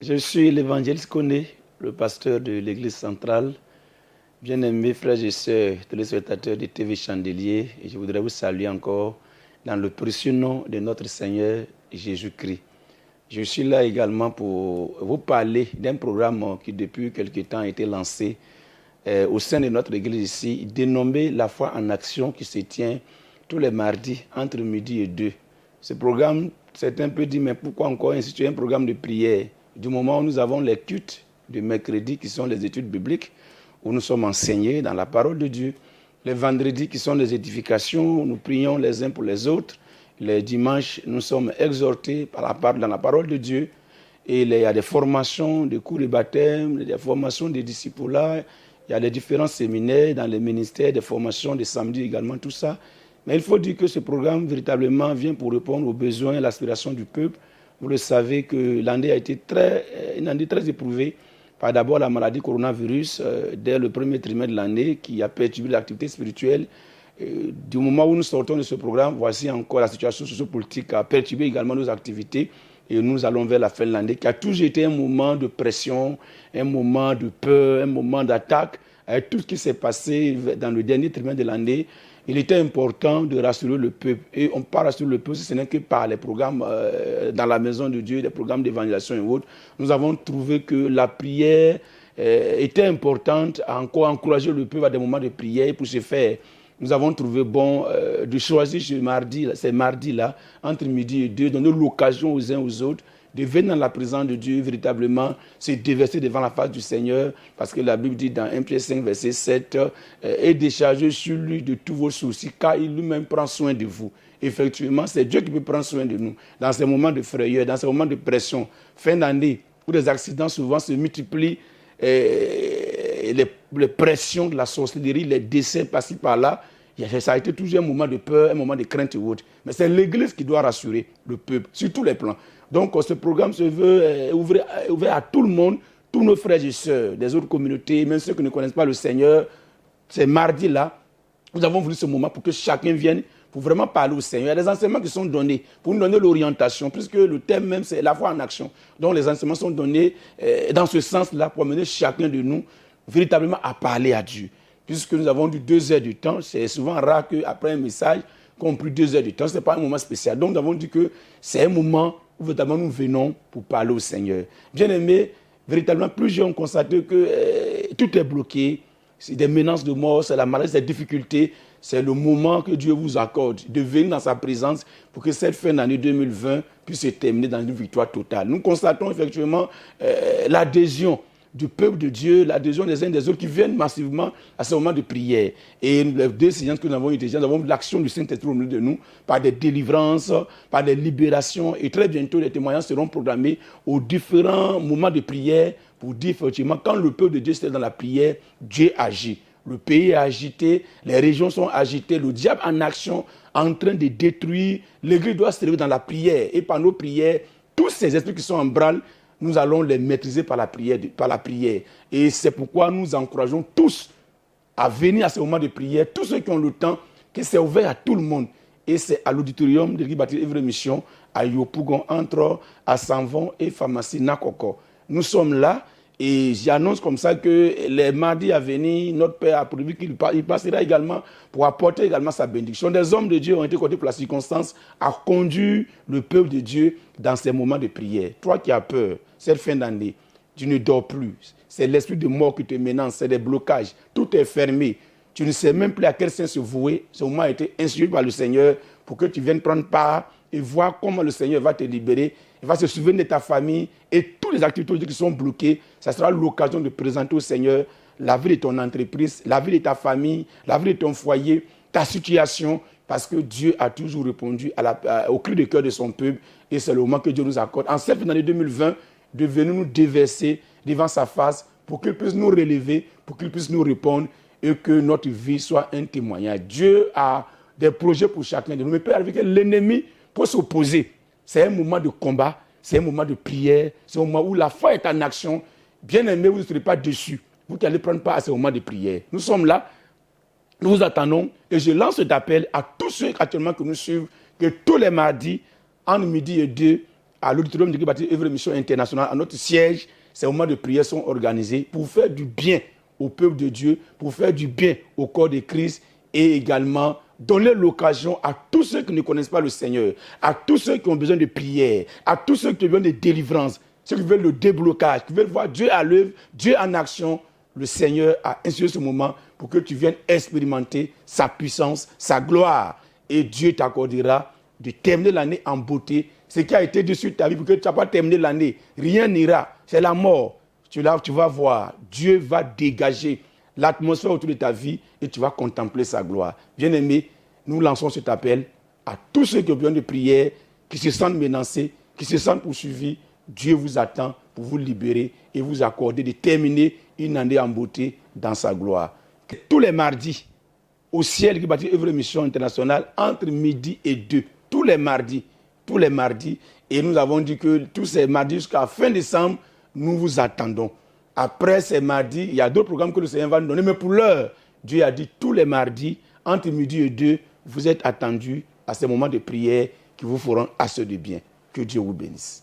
Je suis l'évangéliste Koné, le pasteur de l'église centrale. Bien-aimés frères et sœurs, téléspectateurs de TV Chandelier, et je voudrais vous saluer encore dans le précieux nom de notre Seigneur Jésus-Christ. Je suis là également pour vous parler d'un programme qui depuis quelque temps a été lancé au sein de notre église ici, dénommé La foi en action, qui se tient tous les mardis entre midi et 2. Ce programme, certains peuvent dire, mais pourquoi encore instituer un programme de prière? Du moment où nous avons les cultes de mercredi qui sont les études bibliques, où nous sommes enseignés dans la parole de Dieu. Les vendredis qui sont les édifications, où nous prions les uns pour les autres. Les dimanches, nous sommes exhortés dans la parole de Dieu. Et il y a des formations, des cours de baptême, des formations de discipulats. Il y a des différents séminaires dans les ministères, des formations de samedi également, tout ça. Mais il faut dire que ce programme véritablement vient pour répondre aux besoins et à l'aspiration du peuple. Vous le savez que l'année a été une année très éprouvée par d'abord la maladie coronavirus dès le premier trimestre de l'année qui a perturbé l'activité spirituelle. Du moment où nous sortons de ce programme, voici encore la situation sociopolitique qui a perturbé également nos activités. Et nous allons vers la fin de l'année qui a toujours été un moment de pression, un moment de peur, un moment d'attaque. Avec tout ce qui s'est passé dans le dernier trimestre de l'année, il était important de rassurer le peuple. Et on ne peut pas rassurer le peuple si ce n'est que par les programmes dans la maison de Dieu, les programmes d'évangélisation et autres. Nous avons trouvé que la prière était importante à encore encourager le peuple à des moments de prière. Pour ce faire, nous avons trouvé bon de choisir ces mardis-là, entre midi et 2, donner l'occasion aux uns aux autres de venir dans la présence de Dieu, véritablement se déverser devant la face du Seigneur, parce que la Bible dit dans 1 Pierre 5, verset 7, et déchargez sur lui de tous vos soucis, car il lui-même prend soin de vous. Effectivement, c'est Dieu qui peut prendre soin de nous dans ces moments de frayeur, dans ces moments de pression. Fin d'année, où les accidents souvent se multiplient, les pressions de la sorcellerie, les décès par-ci par-là, ça a été toujours un moment de peur, un moment de crainte et autres. Mais c'est l'Église qui doit rassurer le peuple sur tous les plans. Donc ce programme se veut ouvert à tout le monde, tous nos frères et sœurs des autres communautés, même ceux qui ne connaissent pas le Seigneur. C'est mardi-là, nous avons voulu ce moment pour que chacun vienne pour vraiment parler au Seigneur. Il y a des enseignements qui sont donnés pour nous donner l'orientation, puisque le thème même c'est la foi en action. Donc les enseignements sont donnés dans ce sens-là pour amener chacun de nous véritablement à parler à Dieu. Puisque nous avons eu 2 heures de temps, c'est souvent rare qu'après un message, qu'on prenne 2 heures de temps, ce n'est pas un moment spécial. Donc nous avons dit que c'est un moment où véritablement nous venons pour parler au Seigneur. Bien aimé, véritablement plusieurs ont constaté que tout est bloqué, c'est des menaces de mort, c'est la maladie, c'est des difficultés. C'est le moment que Dieu vous accorde de venir dans sa présence pour que cette fin d'année 2020 puisse se terminer dans une victoire totale. Nous constatons effectivement l'adhésion du peuple de Dieu, l'adhésion des uns des autres qui viennent massivement à ce moment de prière. Et les 2 séances que nous avons eues déjà, nous avons l'action du Saint-Esprit au milieu de nous, par des délivrances, par des libérations. Et très bientôt, les témoignages seront programmés aux différents moments de prière pour dire effectivement, quand le peuple de Dieu est dans la prière, Dieu agit. Le pays est agité, les régions sont agitées, le diable en action, en train de détruire. L'Église doit se lever dans la prière. Et par nos prières, tous ces esprits qui sont en branle, nous allons les maîtriser par la prière. Et c'est pourquoi nous encourageons tous à venir à ce moment de prière, tous ceux qui ont le temps, que c'est ouvert à tout le monde. Et c'est à l'auditorium de l'église baptiste Évre Mission, à Yopougon, entre à Sanvon et Pharmacie Nakoko. Nous sommes là et j'annonce comme ça que les mardis à venir, notre Père a prévu qu'il passera également pour apporter également sa bénédiction. Des hommes de Dieu ont été comptés pour la circonstance à conduire le peuple de Dieu dans ces moments de prière. Toi qui as peur, cette fin d'année, tu ne dors plus. C'est l'esprit de mort qui te menace, c'est des blocages. Tout est fermé. Tu ne sais même plus à quel sens se vouer. Ce moment a été instruit par le Seigneur pour que tu viennes prendre part et voir comment le Seigneur va te libérer. Il va se souvenir de ta famille et toutes les activités qui sont bloquées. Ça sera l'occasion de présenter au Seigneur la vie de ton entreprise, la vie de ta famille, la vie de ton foyer, ta situation, parce que Dieu a toujours répondu au cri de cœur de son peuple et c'est le moment que Dieu nous accorde. En cette année 2020, de venir nous déverser devant sa face pour qu'il puisse nous relever, pour qu'il puisse nous répondre et que notre vie soit un témoignage. Dieu a des projets pour chacun de nous. Mais peut arriver que l'ennemi peut s'opposer. C'est un moment de combat, c'est un moment de prière, c'est un moment où la foi est en action. Bien aimé, vous ne serez pas déçus. Vous qui allez prendre part à ce moment de prière. Nous sommes là, nous vous attendons et je lance cet appel à tous ceux actuellement qui nous suivent, que tous les mardis, entre midi et 2, à l'auditorium de bâtiment œuvre mission internationale, à notre siège, ces moments de prière sont organisés pour faire du bien au peuple de Dieu, pour faire du bien au corps de Christ et également donner l'occasion à tous ceux qui ne connaissent pas le Seigneur, à tous ceux qui ont besoin de prière, à tous ceux qui ont besoin de délivrance, ceux qui veulent le déblocage, qui veulent voir Dieu à l'œuvre, Dieu en action. Le Seigneur a institué ce moment pour que tu viennes expérimenter sa puissance, sa gloire. Et Dieu t'accordera de terminer l'année en beauté. Ce qui a été dit sur ta vie, pour que tu n'as pas terminé l'année, rien n'ira. C'est la mort. Tu vas voir, Dieu va dégager l'atmosphère autour de ta vie et tu vas contempler sa gloire. Bien-aimés, nous lançons cet appel à tous ceux qui ont besoin de prière, qui se sentent menacés, qui se sentent poursuivis. Dieu vous attend pour vous libérer et vous accorder de terminer une année en beauté dans sa gloire. Tous les mardis, au ciel qui bâtit œuvre mission internationale, entre midi et 2, tous les mardis. Et nous avons dit que tous ces mardis jusqu'à fin décembre, nous vous attendons. Après ces mardis, il y a d'autres programmes que le Seigneur va nous donner, mais pour l'heure, Dieu a dit tous les mardis, entre midi et 2, vous êtes attendus à ces moments de prière qui vous feront assez de bien. Que Dieu vous bénisse.